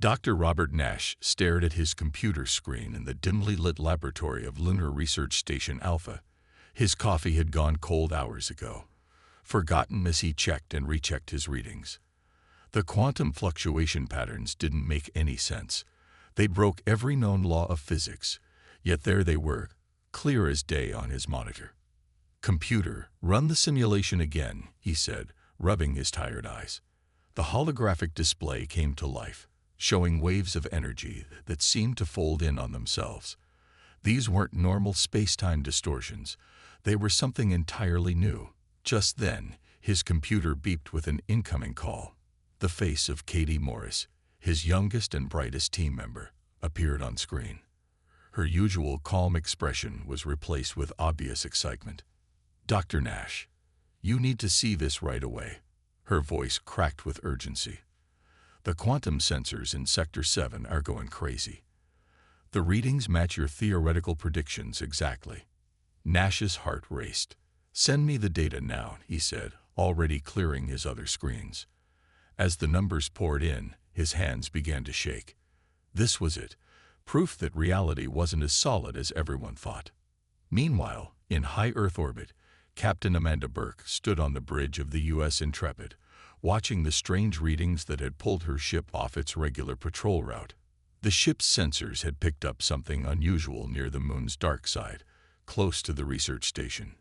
Dr. Robert Nash stared at his computer screen in the dimly lit laboratory of Lunar Research Station Alpha. His coffee had gone cold hours ago, forgotten as he checked and rechecked his readings. The quantum fluctuation patterns didn't make any sense. They broke every known law of physics, yet there they were, clear as day on his monitor. "Computer, run the simulation again," he said, rubbing his tired eyes. The holographic display came to life, showing waves of energy that seemed to fold in on themselves. These weren't normal space-time distortions. They were something entirely new. Just then, his computer beeped with an incoming call. The face of Katie Morris, his youngest and brightest team member, appeared on screen. Her usual calm expression was replaced with obvious excitement. "Dr. Nash, you need to see this right away." Her voice cracked with urgency. "The quantum sensors in Sector 7 are going crazy. The readings match your theoretical predictions exactly." Nash's heart raced. "Send me the data now," he said, already clearing his other screens. As the numbers poured in, his hands began to shake. This was it, proof that reality wasn't as solid as everyone thought. Meanwhile, in high Earth orbit, Captain Amanda Burke stood on the bridge of the U.S. Intrepid, watching the strange readings that had pulled her ship off its regular patrol route. The ship's sensors had picked up something unusual near the moon's dark side, close to the research station.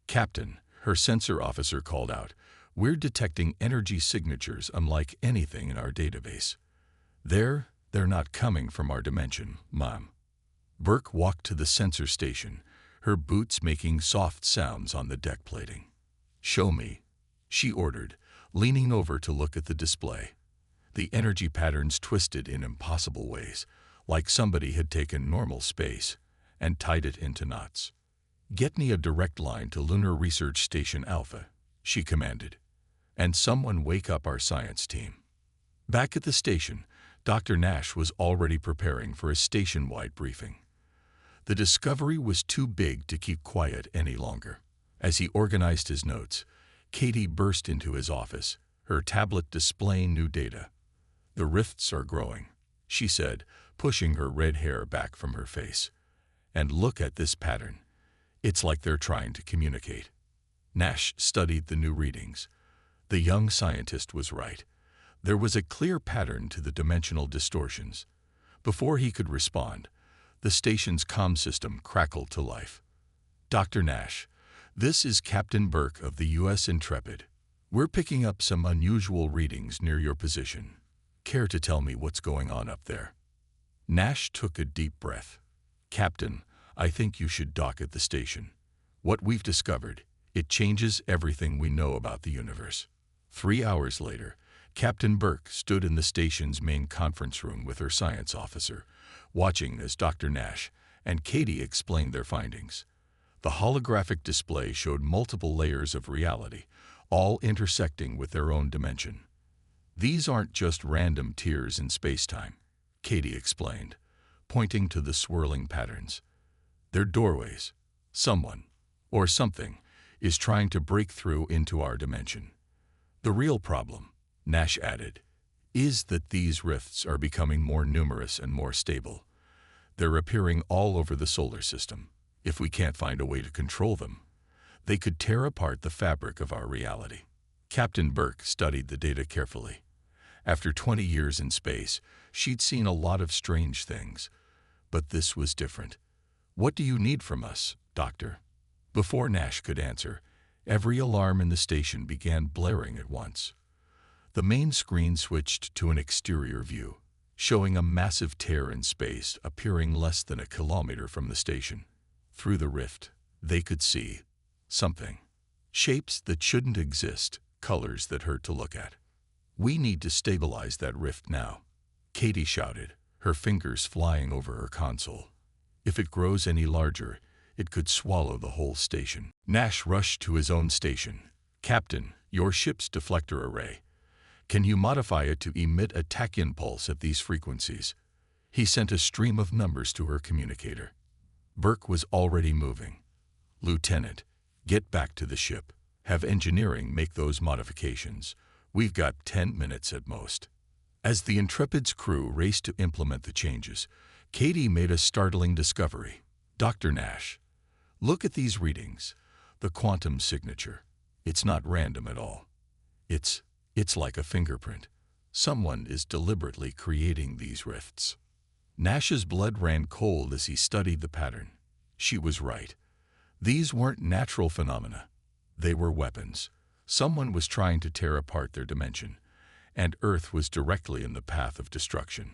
"Captain," her sensor officer called out, "we're detecting energy signatures unlike anything in our database. They're not coming from our dimension, Mom." Burke walked to the sensor station, her boots making soft sounds on the deck plating. "Show me," she ordered, leaning over to look at the display. The energy patterns twisted in impossible ways, like somebody had taken normal space and tied it into knots. "Get me a direct line to Lunar Research Station Alpha," she commanded, "and someone wake up our science team." Back at the station, Dr. Nash was already preparing for a station-wide briefing. The discovery was too big to keep quiet any longer. As he organized his notes, Katie burst into his office, her tablet displaying new data. "The rifts are growing," she said, pushing her red hair back from her face. "And look at this pattern. It's like they're trying to communicate." Nash studied the new readings. The young scientist was right. There was a clear pattern to the dimensional distortions. Before he could respond, the station's comm system crackled to life. "Dr. Nash, this is Captain Burke of the U.S. Intrepid. We're picking up some unusual readings near your position. Care to tell me what's going on up there?" Nash took a deep breath. "Captain, I think you should dock at the station. What we've discovered, it changes everything we know about the universe." 3 hours later, Captain Burke stood in the station's main conference room with her science officer, watching as Dr. Nash and Katie explained their findings. The holographic display showed multiple layers of reality, all intersecting with their own dimension. "These aren't just random tiers in space-time," Katie explained, pointing to the swirling patterns. "They're doorways. Someone, or something, is trying to break through into our dimension. The real problem," Nash added, "is that these rifts are becoming more numerous and more stable. They're appearing all over the solar system. If we can't find a way to control them, they could tear apart the fabric of our reality." Captain Burke studied the data carefully. After 20 years in space, she'd seen a lot of strange things. But this was different. "What do you need from us, Doctor?" Before Nash could answer, every alarm in the station began blaring at once. The main screen switched to an exterior view, showing a massive tear in space appearing less than a kilometer from the station. Through the rift, they could see something. Shapes that shouldn't exist, colors that hurt to look at. "We need to stabilize that rift now," Katie shouted, her fingers flying over her console. "If it grows any larger, it could swallow the whole station." Nash rushed to his own station. "Captain, your ship's deflector array. Can you modify it to emit a tachyon pulse at these frequencies?" He sent a stream of numbers to her communicator. Burke was already moving. "Lieutenant, get back to the ship. Have engineering make those modifications. We've got 10 minutes at most." As the Intrepid's crew raced to implement the changes, Katie made a startling discovery. "Dr. Nash, look at these readings. The quantum signature. It's not random at all. It's like a fingerprint. Someone is deliberately creating these rifts." Nash's blood ran cold as he studied the pattern. She was right. These weren't natural phenomena. They were weapons. Someone was trying to tear apart their dimension, and Earth was directly in the path of destruction.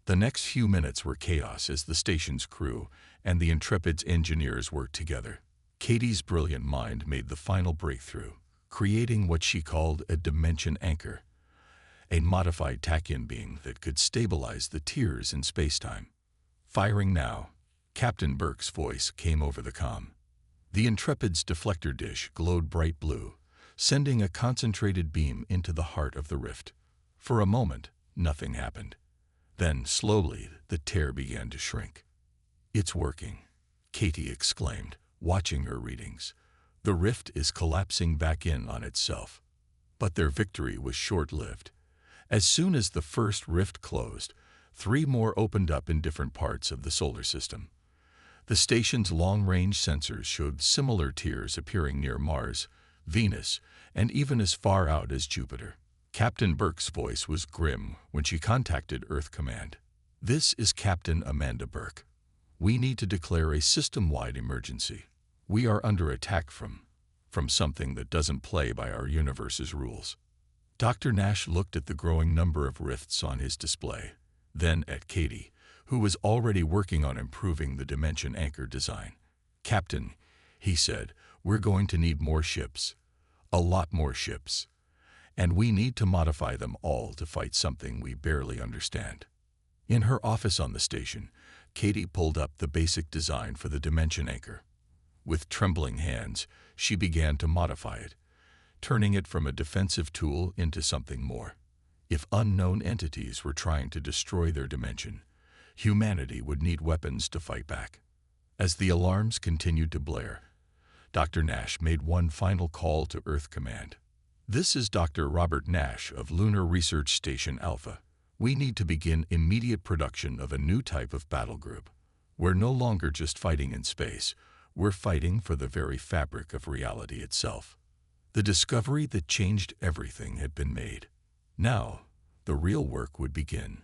The next few minutes were chaos as the station's crew and the Intrepid's engineers worked together. Katie's brilliant mind made the final breakthrough, creating what she called a dimension anchor, a modified tachyon being that could stabilize the tiers in spacetime. "Firing now," Captain Burke's voice came over the comm. The Intrepid's deflector dish glowed bright blue, sending a concentrated beam into the heart of the rift. For a moment, nothing happened. Then, slowly, the tear began to shrink. "It's working," Katie exclaimed, watching her readings. "The rift is collapsing back in on itself." But their victory was short-lived. As soon as the first rift closed, 3 more opened up in different parts of the solar system. The station's long-range sensors showed similar tiers appearing near Mars, Venus, and even as far out as Jupiter. Captain Burke's voice was grim when she contacted Earth Command. "This is Captain Amanda Burke. We need to declare a system-wide emergency. We are under attack from something that doesn't play by our universe's rules." Dr. Nash looked at the growing number of rifts on his display, then at Katie, who was already working on improving the dimension anchor design. "Captain," he said, "we're going to need more ships. A lot more ships. And we need to modify them all to fight something we barely understand." In her office on the station, Katie pulled up the basic design for the dimension anchor. With trembling hands, she began to modify it, turning it from a defensive tool into something more. If unknown entities were trying to destroy their dimension, humanity would need weapons to fight back. As the alarms continued to blare, Dr. Nash made one final call to Earth Command. "This is Dr. Robert Nash of Lunar Research Station Alpha. We need to begin immediate production of a new type of battle group. We're no longer just fighting in space. We're fighting for the very fabric of reality itself." The discovery that changed everything had been made. Now, the real work would begin.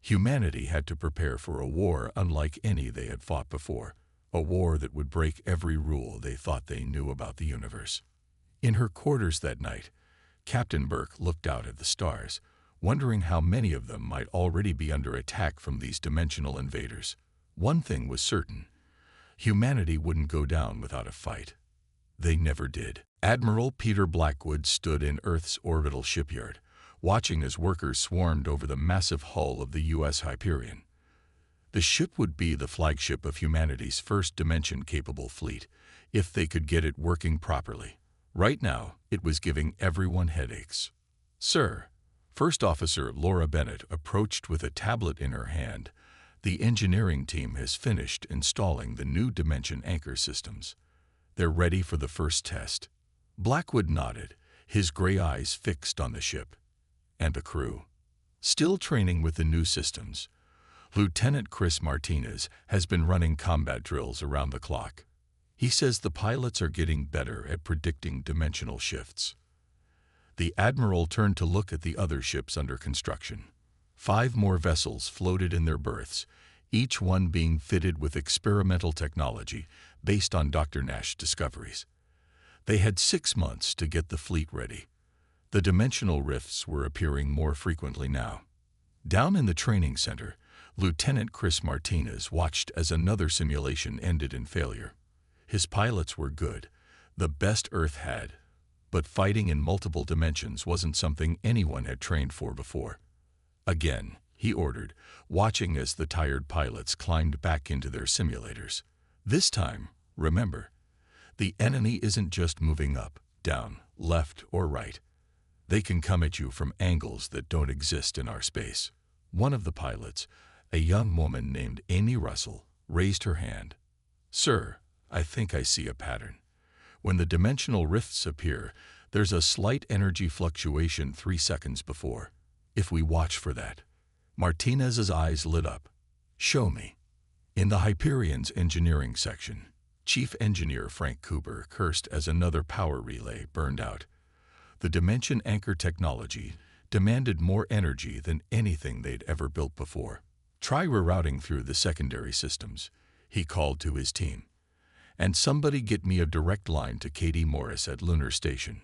Humanity had to prepare for a war unlike any they had fought before, a war that would break every rule they thought they knew about the universe. In her quarters that night, Captain Burke looked out at the stars, wondering how many of them might already be under attack from these dimensional invaders. One thing was certain: humanity wouldn't go down without a fight. They never did. Admiral Peter Blackwood stood in Earth's orbital shipyard, watching as workers swarmed over the massive hull of the U.S. Hyperion. The ship would be the flagship of humanity's first dimension-capable fleet, if they could get it working properly. Right now, it was giving everyone headaches. "Sir," First Officer Laura Bennett approached with a tablet in her hand. "The engineering team has finished installing the new dimension anchor systems. They're ready for the first test." Blackwood nodded, his gray eyes fixed on the ship. "And the crew?" "Still training with the new systems. Lieutenant Chris Martinez has been running combat drills around the clock. He says the pilots are getting better at predicting dimensional shifts." The Admiral turned to look at the other ships under construction. 5 more vessels floated in their berths, each one being fitted with experimental technology based on Dr. Nash's discoveries. They had 6 months to get the fleet ready. The dimensional rifts were appearing more frequently now. Down in the training center, Lieutenant Chris Martinez watched as another simulation ended in failure. His pilots were good, the best Earth had, but fighting in multiple dimensions wasn't something anyone had trained for before. "Again," he ordered, watching as the tired pilots climbed back into their simulators. "This time, remember, the enemy isn't just moving up, down, left, or right. They can come at you from angles that don't exist in our space." One of the pilots, a young woman named Amy Russell, raised her hand. "Sir, I think I see a pattern. When the dimensional rifts appear, there's a slight energy fluctuation 3 seconds before. If we watch for that. Martinez's eyes lit up. Show me. In the Hyperion's engineering section, Chief Engineer Frank Cooper cursed as another power relay burned out. The Dimension Anchor technology demanded more energy than anything they'd ever built before. Try rerouting through the secondary systems, he called to his team. And somebody get me a direct line to Katie Morris at Lunar Station.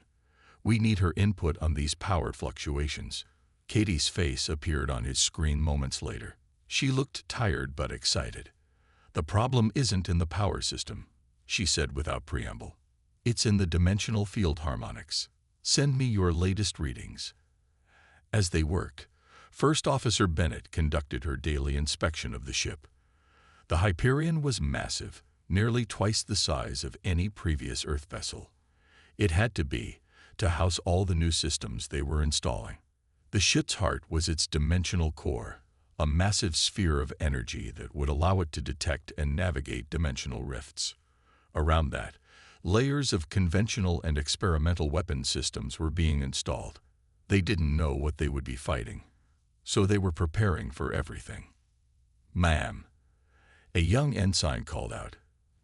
We need her input on these power fluctuations. Katie's face appeared on his screen moments later. She looked tired but excited. The problem isn't in the power system, she said without preamble. It's in the dimensional field harmonics. Send me your latest readings. As they worked, First Officer Bennett conducted her daily inspection of the ship. The Hyperion was massive, nearly twice the size of any previous Earth vessel. It had to be, to house all the new systems they were installing. The ship's heart was its dimensional core, a massive sphere of energy that would allow it to detect and navigate dimensional rifts. Around that, layers of conventional and experimental weapon systems were being installed. They didn't know what they would be fighting, so they were preparing for everything. "Ma'am," a young ensign called out,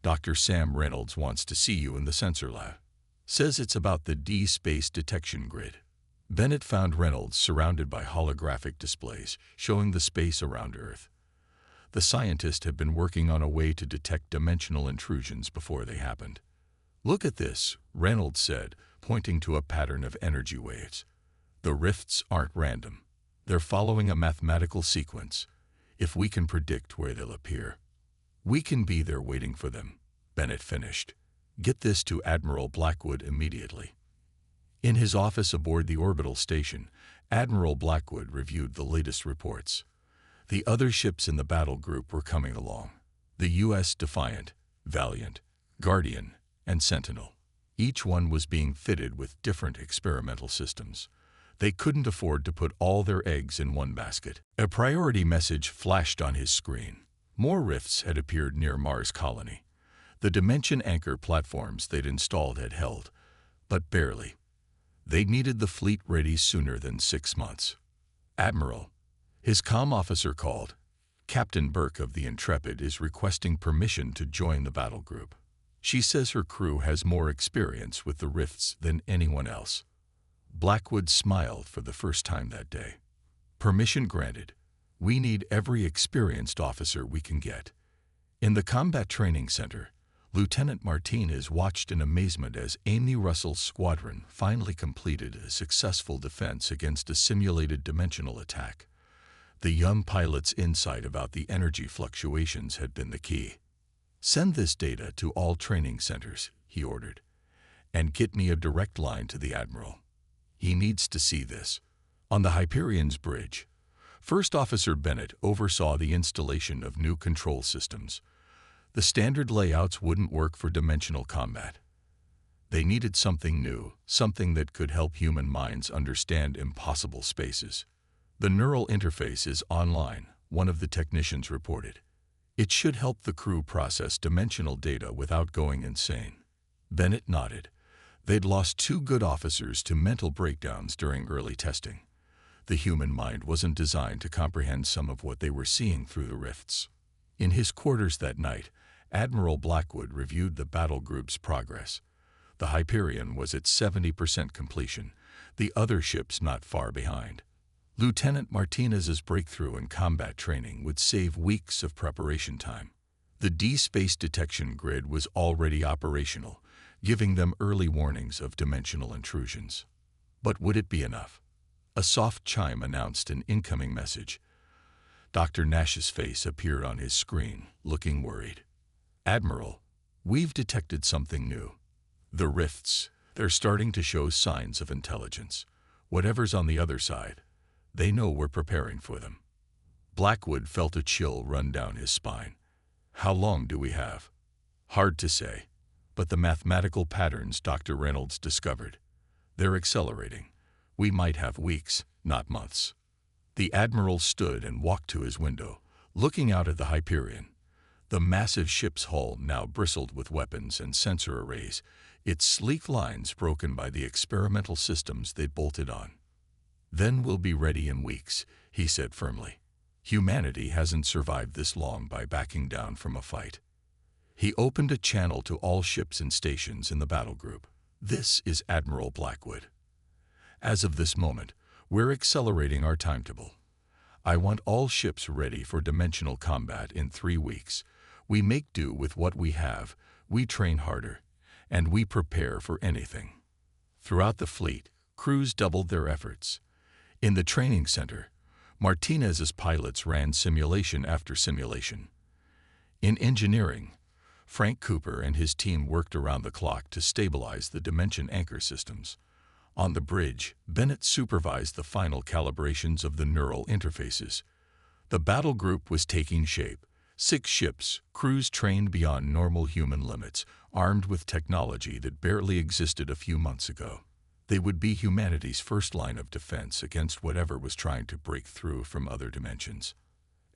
"Dr. Sam Reynolds wants to see you in the sensor lab. Says it's about the D-space detection grid." Bennett found Reynolds surrounded by holographic displays showing the space around Earth. The scientist had been working on a way to detect dimensional intrusions before they happened. "Look at this," Reynolds said, pointing to a pattern of energy waves. "The rifts aren't random. They're following a mathematical sequence. If we can predict where they'll appear, we can be there waiting for them," Bennett finished. "Get this to Admiral Blackwood immediately." In his office aboard the orbital station, Admiral Blackwood reviewed the latest reports. The other ships in the battle group were coming along. The U.S. Defiant, Valiant, Guardian, and Sentinel. Each one was being fitted with different experimental systems. They couldn't afford to put all their eggs in one basket. A priority message flashed on his screen. More rifts had appeared near Mars Colony. The Dimension Anchor platforms they'd installed had held, but barely. They needed the fleet ready sooner than 6 months. "Admiral," his comm officer called, "Captain Burke of the Intrepid is requesting permission to join the battle group. She says her crew has more experience with the rifts than anyone else." Blackwood smiled for the first time that day. "Permission granted. We need every experienced officer we can get." In the Combat Training Center, Lieutenant Martinez watched in amazement as Amy Russell's squadron finally completed a successful defense against a simulated dimensional attack. The young pilot's insight about the energy fluctuations had been the key. "Send this data to all training centers," he ordered, "and get me a direct line to the Admiral. He needs to see this." On the Hyperion's bridge, First Officer Bennett oversaw the installation of new control systems. The standard layouts wouldn't work for dimensional combat. They needed something new, something that could help human minds understand impossible spaces. "The neural interface is online," one of the technicians reported. "It should help the crew process dimensional data without going insane." Bennett nodded. They'd lost 2 good officers to mental breakdowns during early testing. The human mind wasn't designed to comprehend some of what they were seeing through the rifts. In his quarters that night, Admiral Blackwood reviewed the battle group's progress. The Hyperion was at 70% completion, the other ships not far behind. Lieutenant Martinez's breakthrough in combat training would save weeks of preparation time. The D-space detection grid was already operational, giving them early warnings of dimensional intrusions. But would it be enough? A soft chime announced an incoming message. Dr. Nash's face appeared on his screen, looking worried. "Admiral, we've detected something new. The rifts, they're starting to show signs of intelligence. Whatever's on the other side, they know we're preparing for them." Blackwood felt a chill run down his spine. "How long do we have?" "Hard to say, but the mathematical patterns Dr. Reynolds discovered, they're accelerating. We might have weeks, not months." The Admiral stood and walked to his window, looking out at the Hyperion. The massive ship's hull now bristled with weapons and sensor arrays, its sleek lines broken by the experimental systems they'd bolted on. Then we'll be ready in weeks, he said firmly. Humanity hasn't survived this long by backing down from a fight. He opened a channel to all ships and stations in the battle group. This is Admiral Blackwood. As of this moment, we're accelerating our timetable. I want all ships ready for dimensional combat in 3 weeks. We make do with what we have, we train harder, and we prepare for anything. Throughout the fleet, crews doubled their efforts. In the training center, Martinez's pilots ran simulation after simulation. In engineering, Frank Cooper and his team worked around the clock to stabilize the dimension anchor systems. On the bridge, Bennett supervised the final calibrations of the neural interfaces. The battle group was taking shape. 6 ships, crews trained beyond normal human limits, armed with technology that barely existed a few months ago. They would be humanity's first line of defense against whatever was trying to break through from other dimensions.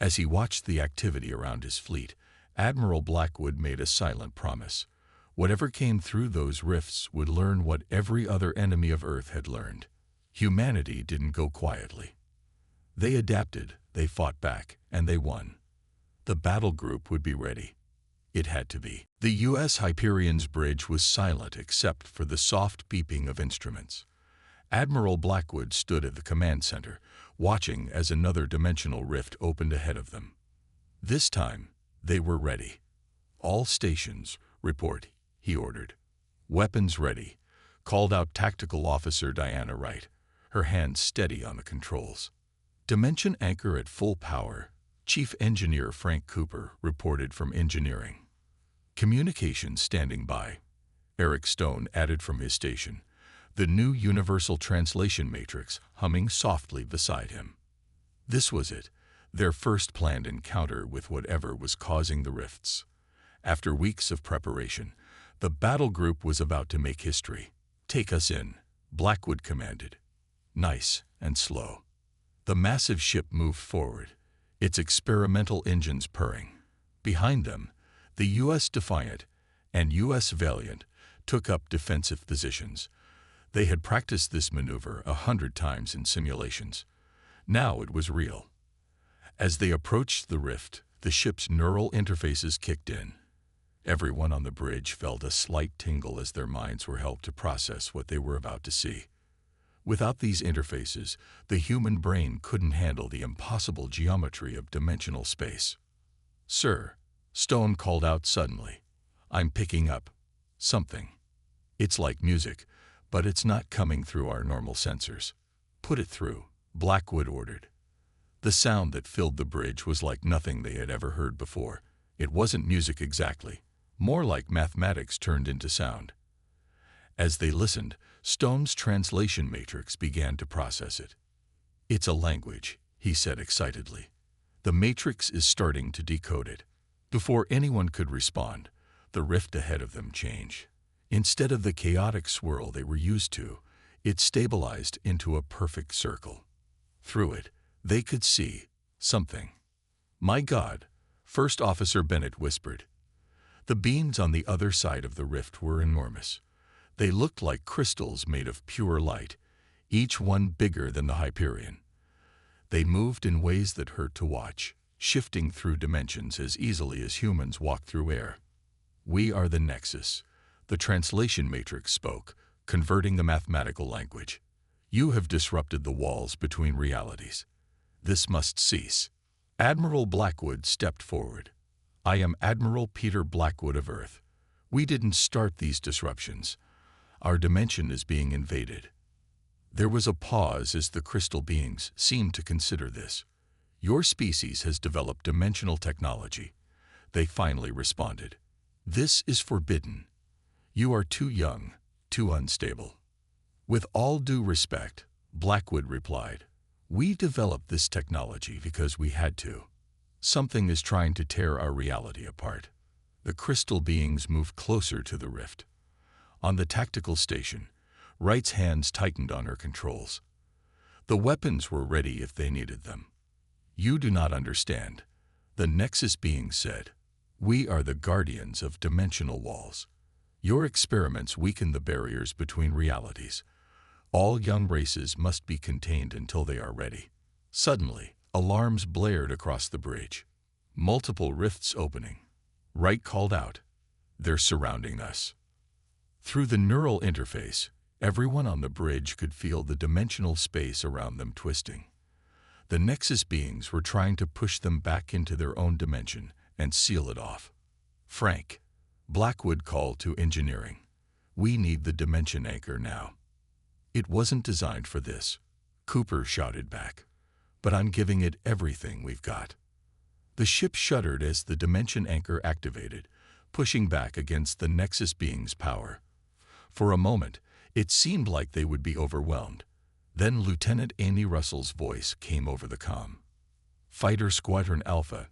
As he watched the activity around his fleet, Admiral Blackwood made a silent promise. Whatever came through those rifts would learn what every other enemy of Earth had learned. Humanity didn't go quietly. They adapted, they fought back, and they won. The battle group would be ready. It had to be. The U.S. Hyperion's bridge was silent except for the soft beeping of instruments. Admiral Blackwood stood at the command center, watching as another dimensional rift opened ahead of them. This time, they were ready. All stations, report, he ordered. Weapons ready, called out Tactical Officer Diana Wright, her hands steady on the controls. Dimension anchor at full power, Chief Engineer Frank Cooper reported from engineering. Communications standing by. Eric Stone added from his station, the new universal translation matrix humming softly beside him. This was it, their first planned encounter with whatever was causing the rifts. After weeks of preparation, the battle group was about to make history. Take us in, Blackwood commanded. Nice and slow. The massive ship moved forward, its experimental engines purring. Behind them, the U.S. Defiant and U.S. Valiant took up defensive positions. They had practiced this maneuver 100 times in simulations. Now it was real. As they approached the rift, the ship's neural interfaces kicked in. Everyone on the bridge felt a slight tingle as their minds were helped to process what they were about to see. Without these interfaces, the human brain couldn't handle the impossible geometry of dimensional space. "Sir," Stone called out suddenly, "I'm picking up something. It's like music, but it's not coming through our normal sensors." "Put it through," Blackwood ordered. The sound that filled the bridge was like nothing they had ever heard before. It wasn't music exactly, more like mathematics turned into sound. As they listened, Stone's translation matrix began to process it. "It's a language," he said excitedly. "The matrix is starting to decode it." Before anyone could respond, the rift ahead of them changed. Instead of the chaotic swirl they were used to, it stabilized into a perfect circle. Through it, they could see something. "My God," First Officer Bennett whispered. The beings on the other side of the rift were enormous. They looked like crystals made of pure light, each one bigger than the Hyperion. They moved in ways that hurt to watch, shifting through dimensions as easily as humans walk through air. "We are the Nexus," the translation matrix spoke, converting the mathematical language. "You have disrupted the walls between realities. This must cease." Admiral Blackwood stepped forward. "I am Admiral Peter Blackwood of Earth. We didn't start these disruptions. Our dimension is being invaded." There was a pause as the crystal beings seemed to consider this. "Your species has developed dimensional technology," they finally responded. "This is forbidden. You are too young, too unstable." "With all due respect," Blackwood replied, "we developed this technology because we had to. Something is trying to tear our reality apart." The crystal beings moved closer to the rift. On the tactical station, Wright's hands tightened on her controls. The weapons were ready if they needed them. "You do not understand," the Nexus being said. "We are the guardians of dimensional walls. Your experiments weaken the barriers between realities. All young races must be contained until they are ready. Suddenly, alarms blared across the bridge. Multiple rifts opening. Wright called out, "They're surrounding us." Through the neural interface, everyone on the bridge could feel the dimensional space around them twisting. The Nexus beings were trying to push them back into their own dimension and seal it off. "Frank," Blackwood called to engineering, "we need the dimension anchor now." "It wasn't designed for this," Cooper shouted back, "but I'm giving it everything we've got." The ship shuddered as the dimension anchor activated, pushing back against the Nexus being's power. For a moment, it seemed like they would be overwhelmed. Then Lieutenant Amy Russell's voice came over the comm. "Fighter Squadron Alpha,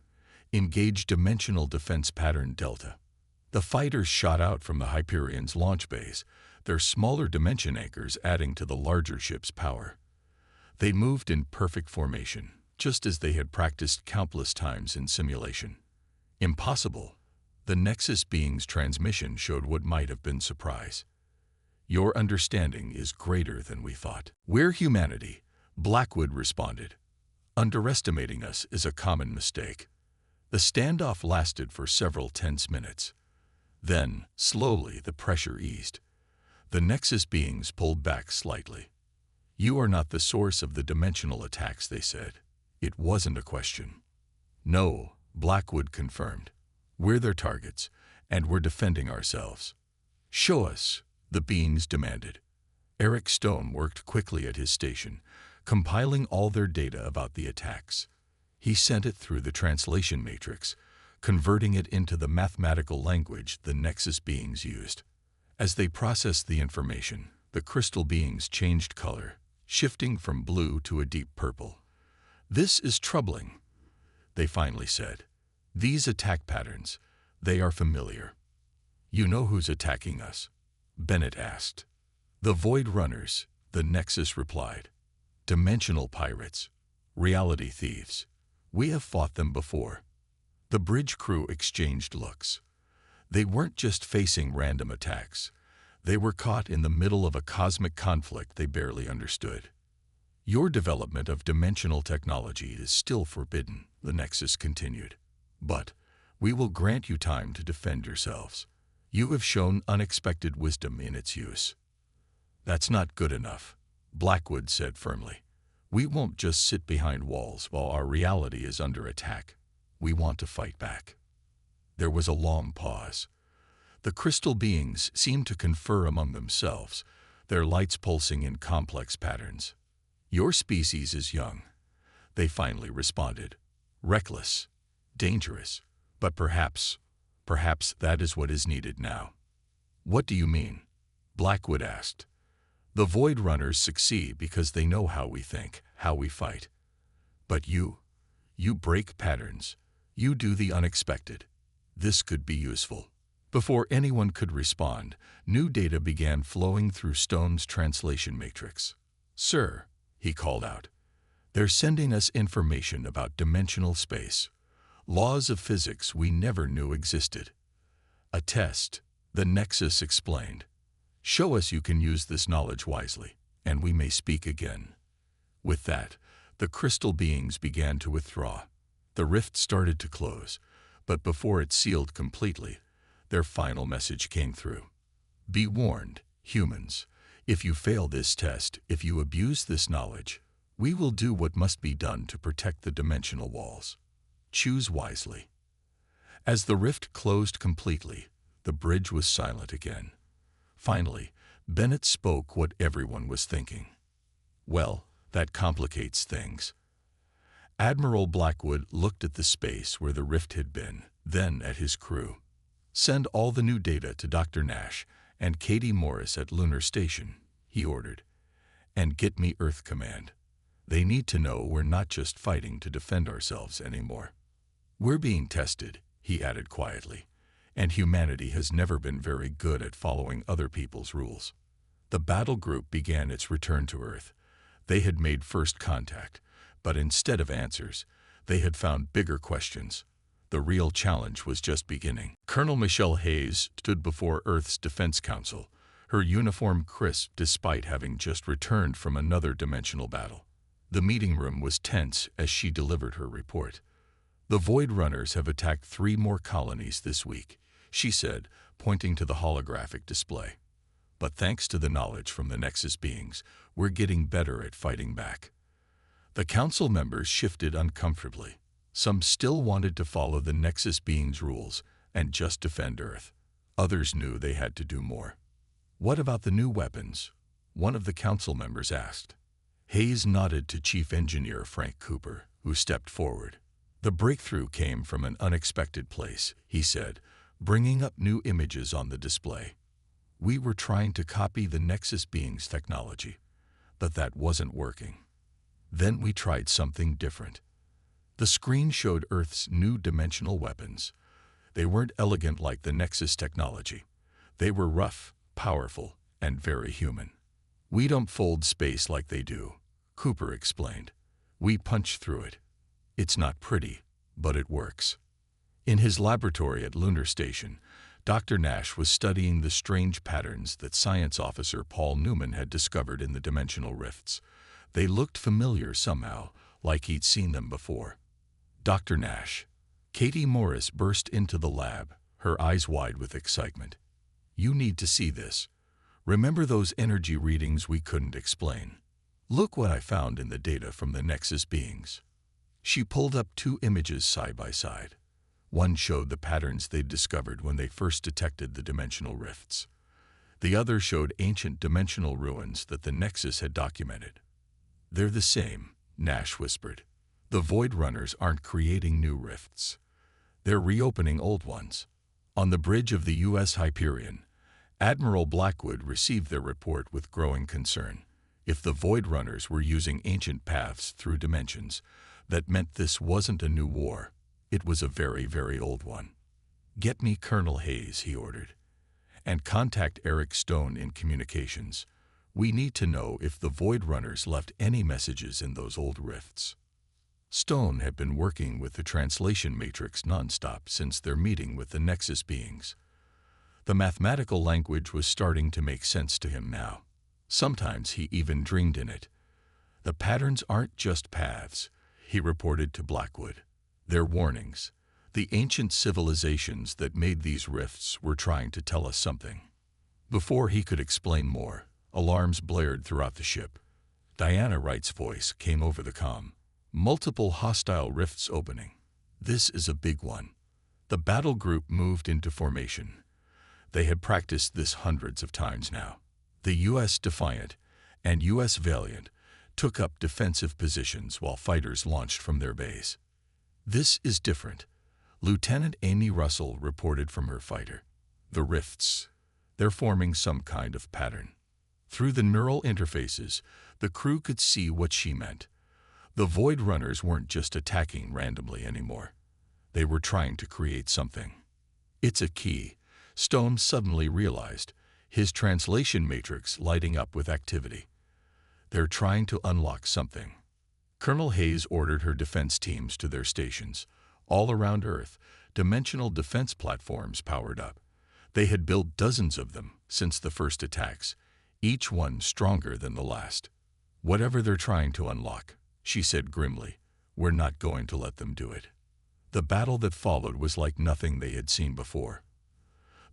engage Dimensional Defense Pattern Delta." The fighters shot out from the Hyperion's launch bays, their smaller dimension anchors adding to the larger ship's power. They moved in perfect formation, just as they had practiced countless times in simulation. Impossible. The Nexus being's transmission showed what might have been surprise. "Your understanding is greater than we thought." "We're humanity," Blackwood responded. "Underestimating us is a common mistake." The standoff lasted for several tense minutes. Then, slowly, the pressure eased. The Nexus beings pulled back slightly. "You are not the source of the dimensional attacks," they said. It wasn't a question. "No," Blackwood confirmed. "We're their targets, and we're defending ourselves." "Show us," the beings demanded. Eric Stone worked quickly at his station, compiling all their data about the attacks. He sent it through the translation matrix, converting it into the mathematical language the Nexus beings used. As they processed the information, the crystal beings changed color, shifting from blue to a deep purple. "This is troubling," they finally said. "These attack patterns, they are familiar." "You know who's attacking us?" Bennett asked. "The Void Runners," the Nexus replied. "Dimensional pirates, reality thieves. We have fought them before." The bridge crew exchanged looks. They weren't just facing random attacks. They were caught in the middle of a cosmic conflict they barely understood. "Your development of dimensional technology is still forbidden," the Nexus continued. "But we will grant you time to defend yourselves. You have shown unexpected wisdom in its use." "That's not good enough," Blackwood said firmly. "We won't just sit behind walls while our reality is under attack. We want to fight back." There was a long pause. The crystal beings seemed to confer among themselves, their lights pulsing in complex patterns. "Your species is young," they finally responded. "Reckless, dangerous, but perhaps that is what is needed now." "What do you mean?" Blackwood asked. "The Void Runners succeed because they know how we think, how we fight. But you break patterns. You do the unexpected. This could be useful." Before anyone could respond, new data began flowing through Stone's translation matrix. "Sir," he called out, "they're sending us information about dimensional space. Laws of physics we never knew existed." "A test," the Nexus explained. "Show us you can use this knowledge wisely, and we may speak again." With that, the crystal beings began to withdraw. The rift started to close, but before it sealed completely, their final message came through. "Be warned, humans. If you fail this test, if you abuse this knowledge, we will do what must be done to protect the dimensional walls. Choose wisely." As the rift closed completely, the bridge was silent again. Finally, Bennett spoke what everyone was thinking. "Well, that complicates things." Admiral Blackwood looked at the space where the rift had been, then at his crew. "Send all the new data to Dr. Nash and Katie Morris at Lunar Station," he ordered. "And get me Earth Command. They need to know we're not just fighting to defend ourselves anymore. We're being tested," he added quietly, "and humanity has never been very good at following other people's rules." The battle group began its return to Earth. They had made first contact, but instead of answers, they had found bigger questions. The real challenge was just beginning. Colonel Michelle Hayes stood before Earth's Defense Council, her uniform crisp despite having just returned from another dimensional battle. The meeting room was tense as she delivered her report. "The Void Runners have attacked 3 more colonies this week," she said, pointing to the holographic display. "But thanks to the knowledge from the Nexus beings, we're getting better at fighting back." The council members shifted uncomfortably. Some still wanted to follow the Nexus beings' rules and just defend Earth. Others knew they had to do more. "What about the new weapons?" one of the council members asked. Hayes nodded to Chief Engineer Frank Cooper, who stepped forward. "The breakthrough came from an unexpected place," he said, bringing up new images on the display. "We were trying to copy the Nexus beings' technology, but that wasn't working. Then we tried something different." The screen showed Earth's new dimensional weapons. They weren't elegant like the Nexus technology. They were rough, powerful, and very human. "We don't fold space like they do," Cooper explained. "We punch through it. It's not pretty, but it works." In his laboratory at Lunar Station, Dr. Nash was studying the strange patterns that Science Officer Paul Newman had discovered in the dimensional rifts. They looked familiar somehow, like he'd seen them before. "Dr. Nash." Katie Morris burst into the lab, her eyes wide with excitement. "You need to see this. Remember those energy readings we couldn't explain? Look what I found in the data from the Nexus beings." She pulled up 2 images side by side. One showed the patterns they'd discovered when they first detected the dimensional rifts. The other showed ancient dimensional ruins that the Nexus had documented. "They're the same," Nash whispered. "The Void Runners aren't creating new rifts. They're reopening old ones." On the bridge of the U.S. Hyperion, Admiral Blackwood received their report with growing concern. If the Void Runners were using ancient paths through dimensions, that meant this wasn't a new war. It was a very, very old one. "Get me Colonel Hayes," he ordered, "and contact Eric Stone in communications. We need to know if the Void Runners left any messages in those old rifts." Stone had been working with the translation matrix nonstop since their meeting with the Nexus beings. The mathematical language was starting to make sense to him now. Sometimes he even dreamed in it. "The patterns aren't just paths," he reported to Blackwood. "They're warnings. The ancient civilizations that made these rifts were trying to tell us something." Before he could explain more, alarms blared throughout the ship. Diana Wright's voice came over the comm. "Multiple hostile rifts opening. This is a big one." The battle group moved into formation. They had practiced this hundreds of times now. The U.S. Defiant and U.S. Valiant took up defensive positions while fighters launched from their base. "This is different," Lieutenant Amy Russell reported from her fighter. "The rifts, they're forming some kind of pattern." Through the neural interfaces, the crew could see what she meant. The Void Runners weren't just attacking randomly anymore. They were trying to create something. "It's a key," Stone suddenly realized, his translation matrix lighting up with activity. "They're trying to unlock something." Colonel Hayes ordered her defense teams to their stations. All around Earth, dimensional defense platforms powered up. They had built dozens of them since the first attacks, each one stronger than the last. "Whatever they're trying to unlock," she said grimly, "we're not going to let them do it." The battle that followed was like nothing they had seen before.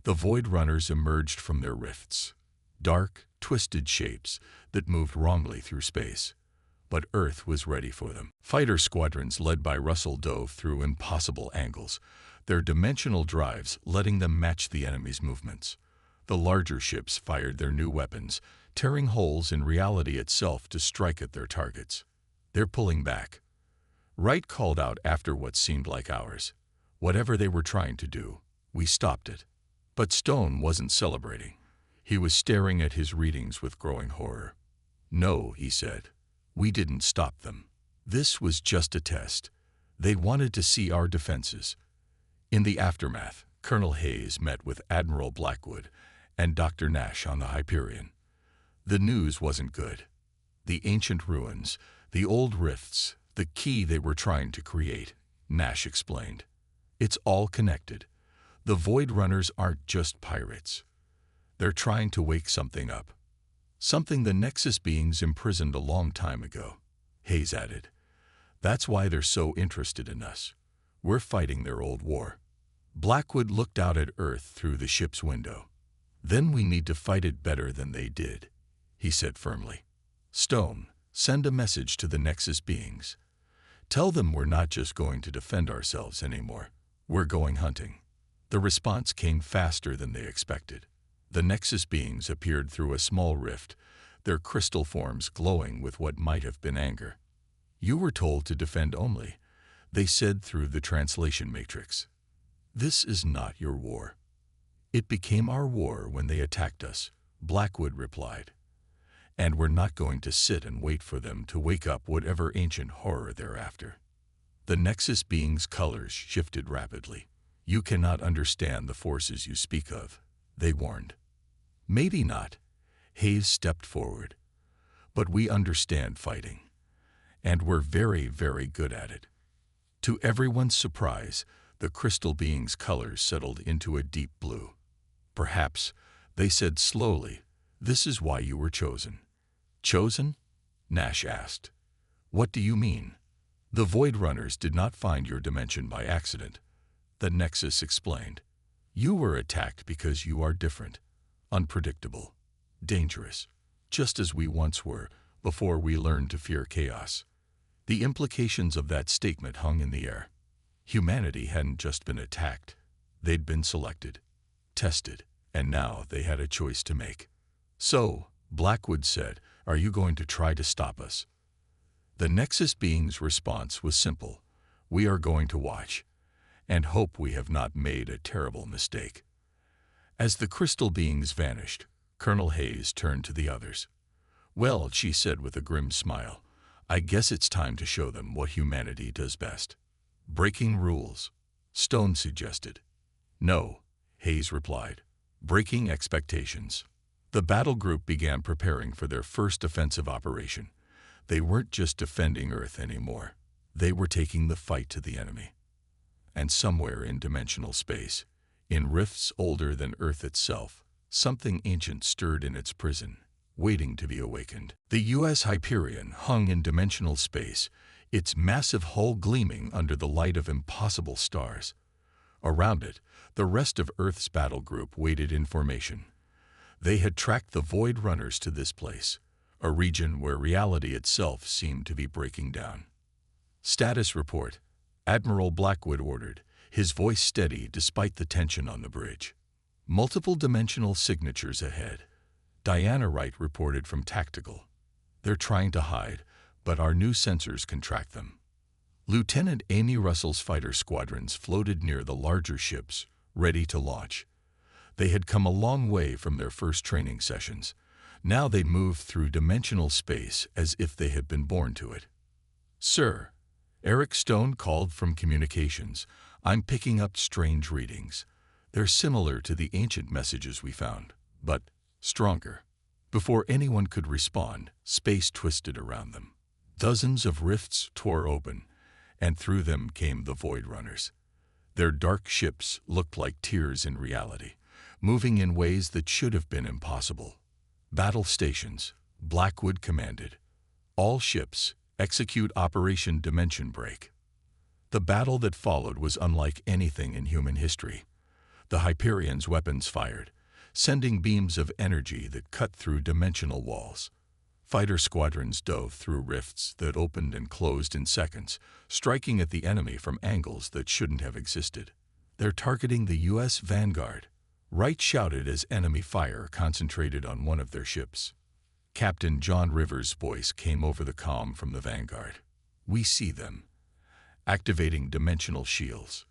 The Void Runners emerged from their rifts, dark, twisted shapes that moved wrongly through space. But Earth was ready for them. Fighter squadrons led by Russell dove through impossible angles, their dimensional drives letting them match the enemy's movements. The larger ships fired their new weapons, tearing holes in reality itself to strike at their targets. "They're pulling back," Wright called out after what seemed like hours. "Whatever they were trying to do, we stopped it." But Stone wasn't celebrating. He was staring at his readings with growing horror. "No," he said. "We didn't stop them. This was just a test. They wanted to see our defenses." In the aftermath, Colonel Hayes met with Admiral Blackwood and Dr. Nash on the Hyperion. The news wasn't good. The ancient ruins, the old rifts, the key they were trying to create, Nash explained. "It's all connected. The Void Runners aren't just pirates. They're trying to wake something up. Something the Nexus beings imprisoned a long time ago, Hayes added. That's why they're so interested in us. We're fighting their old war. Blackwood looked out at Earth through the ship's window. Then we need to fight it better than they did, he said firmly. Stone, send a message to the Nexus beings. Tell them we're not just going to defend ourselves anymore. We're going hunting. The response came faster than they expected. The Nexus beings appeared through a small rift, their crystal forms glowing with what might have been anger. You were told to defend only, they said through the translation matrix. This is not your war. It became our war when they attacked us, Blackwood replied. And we're not going to sit and wait for them to wake up whatever ancient horror they're after. The Nexus beings' colors shifted rapidly. You cannot understand the forces you speak of, they warned. Maybe not, Hayes stepped forward. But we understand fighting. And we're very, very good at it. To everyone's surprise, the crystal beings' colors settled into a deep blue. Perhaps, they said slowly, this is why you were chosen. Chosen? Nash asked. What do you mean? The Void Runners did not find your dimension by accident. The Nexus explained. You were attacked because you are different, unpredictable, dangerous, just as we once were before we learned to fear chaos. The implications of that statement hung in the air. Humanity hadn't just been attacked. They'd been selected, tested, and now they had a choice to make. So, Blackwood said, are you going to try to stop us? The Nexus being's response was simple. We are going to watch, and hope we have not made a terrible mistake. As the crystal beings vanished, Colonel Hayes turned to the others. Well, she said with a grim smile, I guess it's time to show them what humanity does best. Breaking rules, Stone suggested. No, Hayes replied. Breaking expectations. The battle group began preparing for their first offensive operation. They weren't just defending Earth anymore. They were taking the fight to the enemy. And somewhere in dimensional space, in rifts older than Earth itself, something ancient stirred in its prison, waiting to be awakened. The U.S. Hyperion hung in dimensional space, its massive hull gleaming under the light of impossible stars. Around it, the rest of Earth's battle group waited in formation. They had tracked the Void Runners to this place, a region where reality itself seemed to be breaking down. Status report, Admiral Blackwood ordered, his voice steady despite the tension on the bridge. Multiple dimensional signatures ahead. Diana Wright reported from Tactical. They're trying to hide, but our new sensors can track them. Lieutenant Amy Russell's fighter squadrons floated near the larger ships, ready to launch. They had come a long way from their first training sessions. Now they moved through dimensional space as if they had been born to it. Sir, Eric Stone called from communications. I'm picking up strange readings. They're similar to the ancient messages we found, but stronger. Before anyone could respond, space twisted around them. Dozens of rifts tore open, and through them came the Void Runners. Their dark ships looked like tears in reality, moving in ways that should have been impossible. Battle stations, Blackwood commanded. All ships, execute Operation Dimension Break. The battle that followed was unlike anything in human history. The Hyperion's weapons fired, sending beams of energy that cut through dimensional walls. Fighter squadrons dove through rifts that opened and closed in seconds, striking at the enemy from angles that shouldn't have existed. They're targeting the U.S. Vanguard, Wright shouted as enemy fire concentrated on one of their ships. Captain John Rivers' voice came over the comm from the Vanguard. We see them. Activating dimensional shields.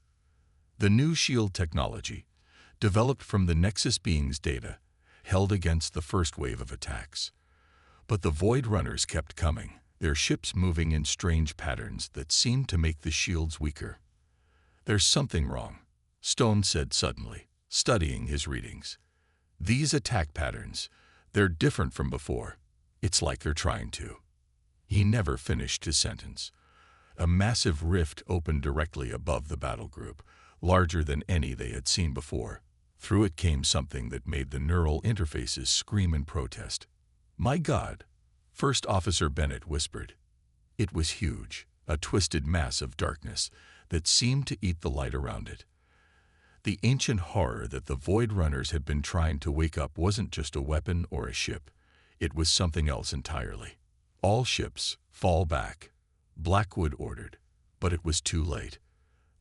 The new shield technology, developed from the Nexus being's data, held against the first wave of attacks. But the Void Runners kept coming, their ships moving in strange patterns that seemed to make the shields weaker. There's something wrong, Stone said suddenly, studying his readings. These attack patterns, they're different from before. It's like they're trying to. He never finished his sentence. A massive rift opened directly above the battle group, larger than any they had seen before. Through it came something that made the neural interfaces scream in protest. "My God," First Officer Bennett whispered. It was huge, a twisted mass of darkness that seemed to eat the light around it. The ancient horror that the Void Runners had been trying to wake up wasn't just a weapon or a ship. It was something else entirely. "All ships, fall back," Blackwood ordered, but it was too late.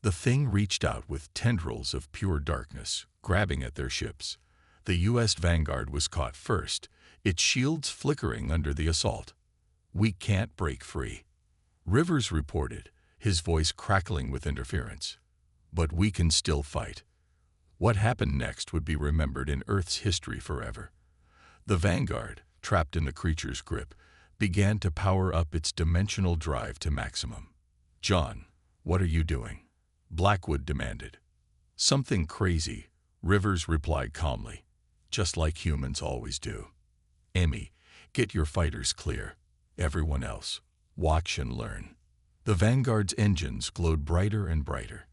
The thing reached out with tendrils of pure darkness, grabbing at their ships. The U.S. Vanguard was caught first, its shields flickering under the assault. "We can't break free," Rivers reported, his voice crackling with interference. "But we can still fight." What happened next would be remembered in Earth's history forever. The Vanguard, trapped in the creature's grip, began to power up its dimensional drive to maximum. "John, what are you doing?" Blackwood demanded. "Something crazy," Rivers replied calmly, "just like humans always do. Amy, get your fighters clear. Everyone else, watch and learn." The Vanguard's engines glowed brighter and brighter.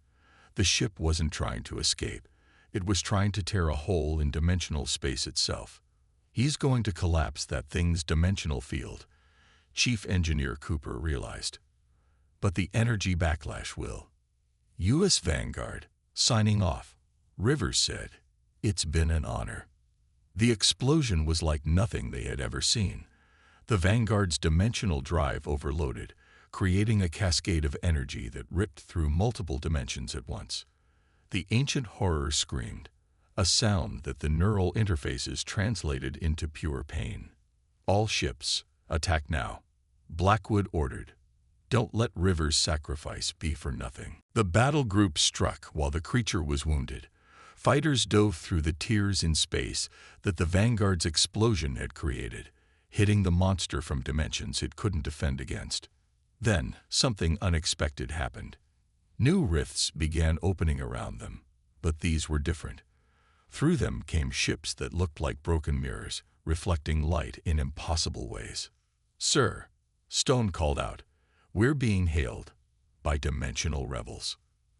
The ship wasn't trying to escape. It was trying to tear a hole in dimensional space itself. "He's going to collapse that thing's dimensional field," Chief Engineer Cooper realized. "But the energy backlash will." "U.S. Vanguard, signing off," Rivers said. "It's been an honor." The explosion was like nothing they had ever seen. The Vanguard's dimensional drive overloaded, creating a cascade of energy that ripped through multiple dimensions at once. The ancient horror screamed, a sound that the neural interfaces translated into pure pain. "All ships, attack now," Blackwood ordered. "Don't let Rivers' sacrifice be for nothing." The battle group struck while the creature was wounded. Fighters dove through the tears in space that the Vanguard's explosion had created, hitting the monster from dimensions it couldn't defend against. Then, something unexpected happened. New rifts began opening around them, but these were different. Through them came ships that looked like broken mirrors, reflecting light in impossible ways. "Sir," Stone called out, "we're being hailed by dimensional rebels."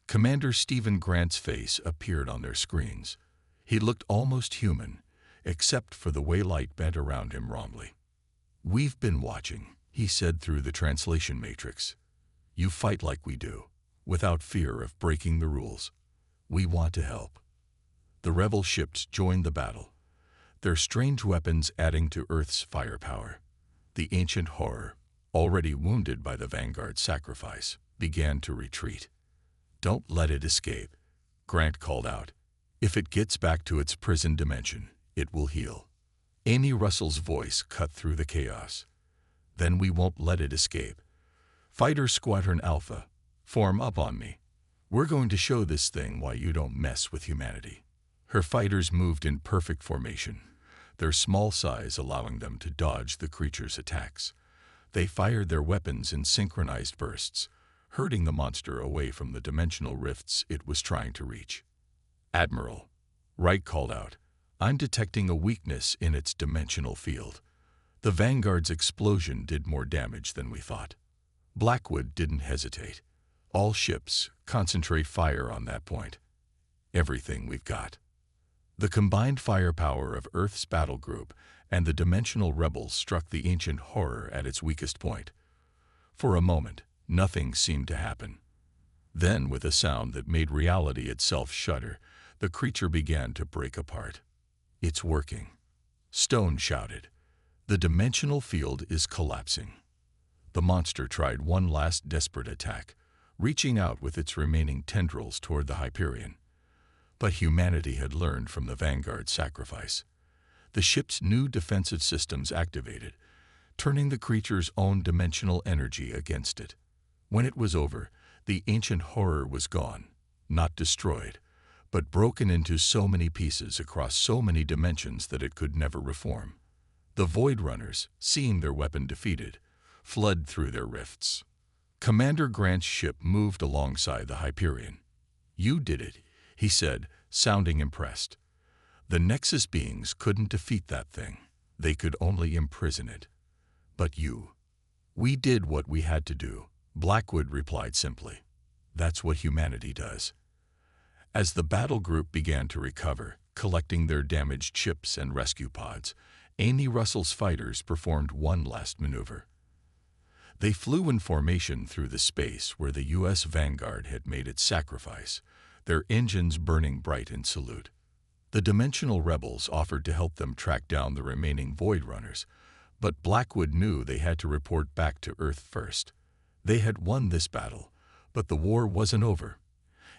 Commander Stephen Grant's face appeared on their screens. He looked almost human, except for the way light bent around him wrongly. "We've been watching," he said through the translation matrix. "You fight like we do, without fear of breaking the rules. We want to help." The rebel ships joined the battle, their strange weapons adding to Earth's firepower. The ancient horror, already wounded by the Vanguard's sacrifice, began to retreat. "Don't let it escape," Grant called out. "If it gets back to its prison dimension, it will heal." Amy Russell's voice cut through the chaos. "Then we won't let it escape. Fighter Squadron Alpha, form up on me. We're going to show this thing why you don't mess with humanity." Her fighters moved in perfect formation, their small size allowing them to dodge the creature's attacks. They fired their weapons in synchronized bursts, hurting the monster away from the dimensional rifts it was trying to reach. "Admiral," Wright called out, "I'm detecting a weakness in its dimensional field." The Vanguard's explosion did more damage than we thought. Blackwood didn't hesitate. "All ships, concentrate fire on that point. Everything we've got." The combined firepower of Earth's battle group and the dimensional rebels struck the ancient horror at its weakest point. For a moment, nothing seemed to happen. Then, with a sound that made reality itself shudder, the creature began to break apart. "It's working," Stone shouted. "The dimensional field is collapsing." The monster tried one last desperate attack, reaching out with its remaining tendrils toward the Hyperion. But humanity had learned from the Vanguard's sacrifice. The ship's new defensive systems activated, turning the creature's own dimensional energy against it. When it was over, the ancient horror was gone, not destroyed, but broken into so many pieces across so many dimensions that it could never reform. The Void Runners, seeing their weapon defeated, fled through their rifts. Commander Grant's ship moved alongside the Hyperion. "You did it," he said, sounding impressed. "The Nexus beings couldn't defeat that thing. They could only imprison it. But you." "We did what we had to do," Blackwood replied simply. "That's what humanity does." As the battle group began to recover, collecting their damaged ships and rescue pods, Amy Russell's fighters performed one last maneuver. They flew in formation through the space where the U.S. Vanguard had made its sacrifice, their engines burning bright in salute. The Dimensional Rebels offered to help them track down the remaining Void Runners, but Blackwood knew they had to report back to Earth first. They had won this battle, but the war wasn't over,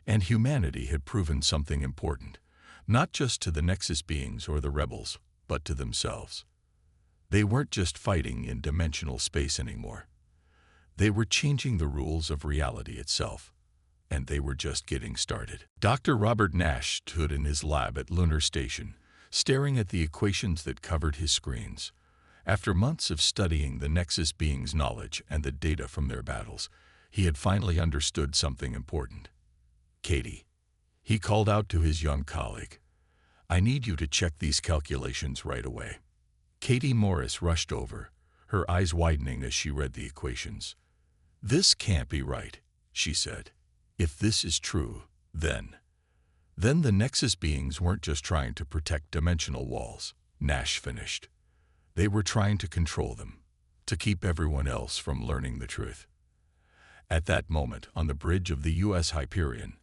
and humanity had proven something important, not just to the Nexus beings or the Rebels, but to themselves. They weren't just fighting in dimensional space anymore. They were changing the rules of reality itself, and they were just getting started. Dr. Robert Nash stood in his lab at Lunar Station, staring at the equations that covered his screens. After months of studying the Nexus beings' knowledge and the data from their battles, he had finally understood something important. "Katie," he called out to his young colleague, "I need you to check these calculations right away." Katie Morris rushed over, her eyes widening as she read the equations. "This can't be right," she said. "If this is true, then the Nexus beings weren't just trying to protect dimensional walls," Nash finished. "They were trying to control them, to keep everyone else from learning the truth." At that moment, on the bridge of the U.S. Hyperion,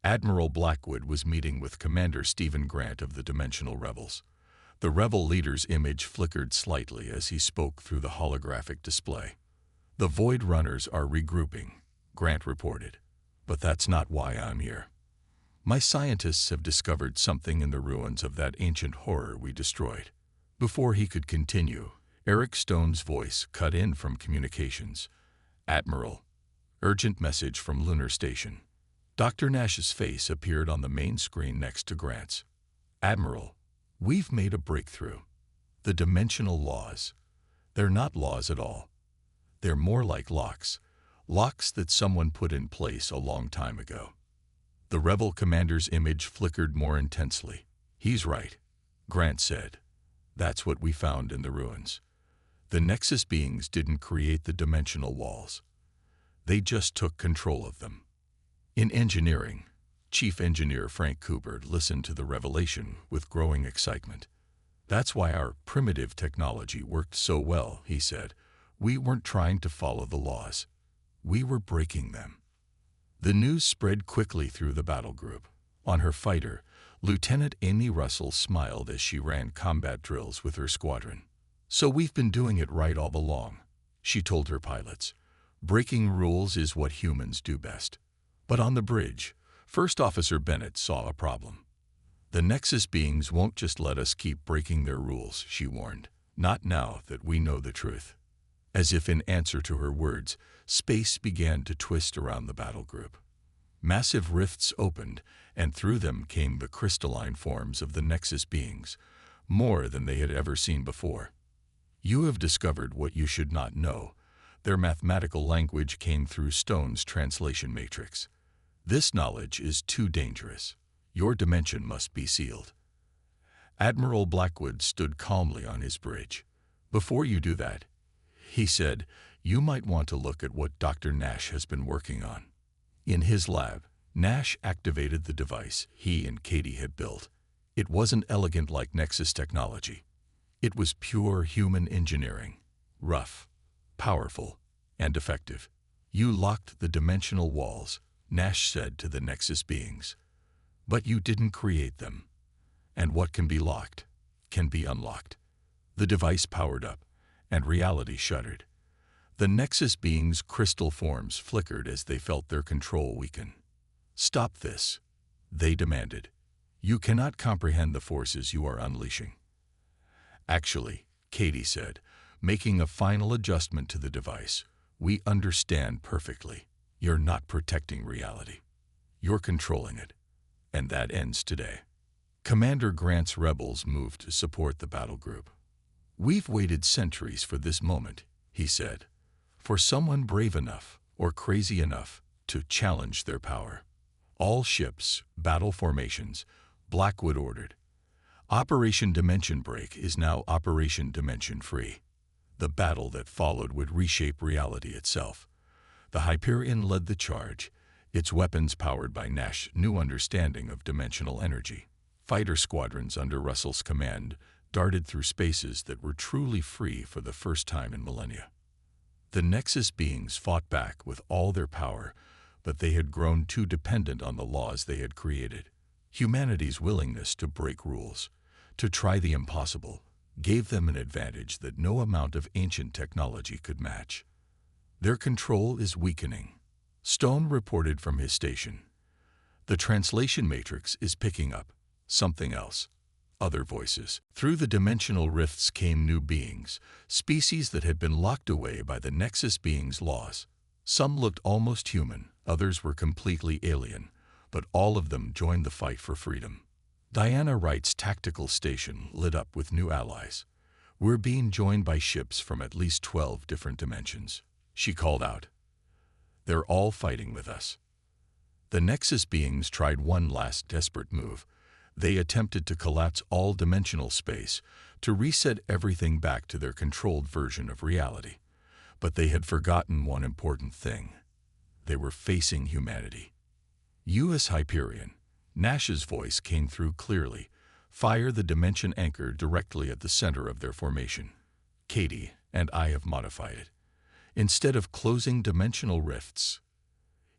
Admiral Blackwood was meeting with Commander Stephen Grant of the Dimensional Rebels. The Rebel leader's image flickered slightly as he spoke through the holographic display. "The Void Runners are regrouping," Grant reported. "But that's not why I'm here. My scientists have discovered something in the ruins of that ancient horror we destroyed." Before he could continue, Eric Stone's voice cut in from communications. "Admiral, urgent message from Lunar Station." Dr. Nash's face appeared on the main screen next to Grant's. "Admiral, we've made a breakthrough. The dimensional laws. They're not laws at all. They're more like locks. Locks that someone put in place a long time ago." The Rebel commander's image flickered more intensely. "He's right," Grant said. "That's what we found in the ruins. The Nexus beings didn't create the dimensional walls. They just took control of them." In engineering, Chief Engineer Frank Cooper listened to the revelation with growing excitement. "That's why our primitive technology worked so well," he said. "We weren't trying to follow the laws. We were breaking them." The news spread quickly through the battle group. On her fighter, Lieutenant Amy Russell smiled as she ran combat drills with her squadron. "So we've been doing it right all along," she told her pilots. "Breaking rules is what humans do best." But on the bridge, First Officer Bennett saw a problem. "The Nexus beings won't just let us keep breaking their rules," she warned. "Not now that we know the truth." As if in answer to her words, space began to twist around the battle group. Massive rifts opened, and through them came the crystalline forms of the Nexus beings, more than they had ever seen before. "You have discovered what you should not know." Their mathematical language came through Stone's translation matrix. "This knowledge is too dangerous. Your dimension must be sealed." Admiral Blackwood stood calmly on his bridge. "Before you do that," he said, "you might want to look at what Dr. Nash has been working on." In his lab, Nash activated the device he and Katie had built. It wasn't elegant like Nexus technology. It was pure human engineering, rough, powerful, and effective. "You locked the dimensional walls," Nash said to the Nexus beings. "But you didn't create them. And what can be locked can be unlocked." The device powered up, and reality shuddered. The Nexus beings' crystal forms flickered as they felt their control weaken. "Stop this," they demanded. "You cannot comprehend the forces you are unleashing." "Actually," Katie said, making a final adjustment to the device, "we understand perfectly. You're not protecting reality. You're controlling it. And that ends today." Commander Grant's rebels moved to support the battle group. "We've waited centuries for this moment," he said, "for someone brave enough or crazy enough to challenge their power. All ships, battle formations," Blackwood ordered. "Operation Dimension Break is now Operation Dimension Free." The battle that followed would reshape reality itself. The Hyperion led the charge, its weapons powered by Nash's new understanding of dimensional energy. Fighter squadrons under Russell's command darted through spaces that were truly free for the first time in millennia. The Nexus beings fought back with all their power, but they had grown too dependent on the laws they had created. Humanity's willingness to break rules, to try the impossible, gave them an advantage that no amount of ancient technology could match. Their control is weakening, Stone reported from his station. The translation matrix is picking up something else. Other voices. Through the dimensional rifts came new beings, species that had been locked away by the Nexus beings' laws. Some looked almost human, others were completely alien, but all of them joined the fight for freedom. Diana Wright's tactical station lit up with new allies. We're being joined by ships from at least 12 different dimensions, she called out. They're all fighting with us. The Nexus beings tried one last desperate move. They attempted to collapse all dimensional space, to reset everything back to their controlled version of reality. But they had forgotten one important thing. They were facing humanity. U.S. Hyperion. Nash's voice came through clearly. Fire the dimension anchor directly at the center of their formation. Katie and I have modified it. Instead of closing dimensional rifts,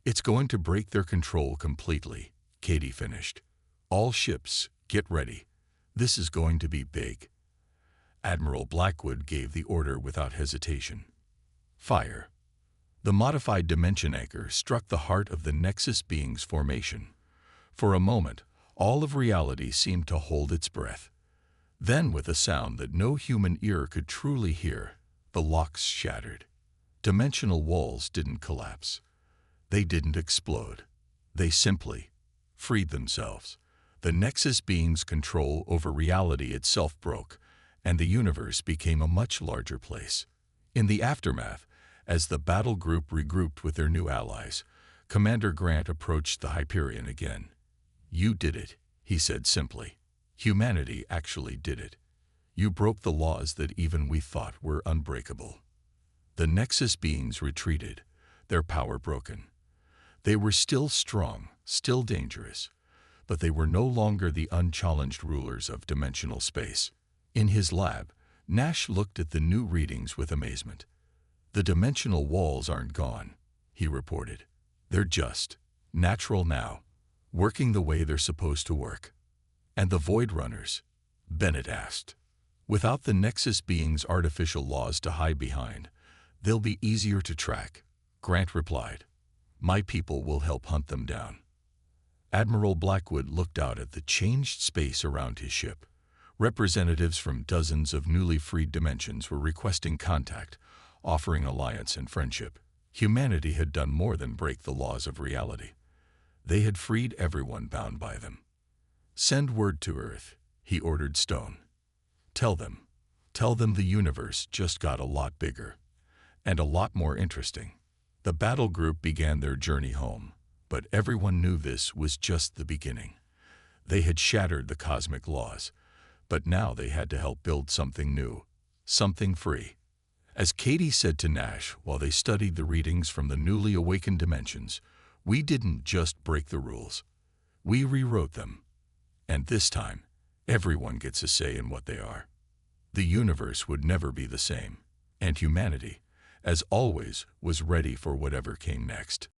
it's going to break their control completely, Katie finished. All ships, get ready. This is going to be big. Admiral Blackwood gave the order without hesitation. Fire. The modified dimension anchor struck the heart of the Nexus being's formation. For a moment, all of reality seemed to hold its breath. Then, with a sound that no human ear could truly hear, the locks shattered. Dimensional walls didn't collapse. They didn't explode. They simply freed themselves. The Nexus being's control over reality itself broke, and the universe became a much larger place. In the aftermath, as the battle group regrouped with their new allies, Commander Grant approached the Hyperion again. You did it, he said simply. Humanity actually did it. You broke the laws that even we thought were unbreakable. The Nexus beings retreated, their power broken. They were still strong, still dangerous, but they were no longer the unchallenged rulers of dimensional space. In his lab, Nash looked at the new readings with amazement. The dimensional walls aren't gone, he reported. They're just natural now, working the way they're supposed to work. And the Void Runners? Bennett asked. Without the Nexus beings' artificial laws to hide behind, they'll be easier to track, Grant replied. My people will help hunt them down. Admiral Blackwood looked out at the changed space around his ship. Representatives from dozens of newly freed dimensions were requesting contact, offering alliance and friendship. Humanity had done more than break the laws of reality. They had freed everyone bound by them. Send word to Earth, he ordered Stone. Tell them the universe just got a lot bigger and a lot more interesting. The battle group began their journey home, but everyone knew this was just the beginning. They had shattered the cosmic laws, but now they had to help build something new, something free. As Katie said to Nash while they studied the readings from the newly awakened dimensions, we didn't just break the rules. We rewrote them. And this time, everyone gets a say in what they are. The universe would never be the same, and humanity, as always, was ready for whatever came next.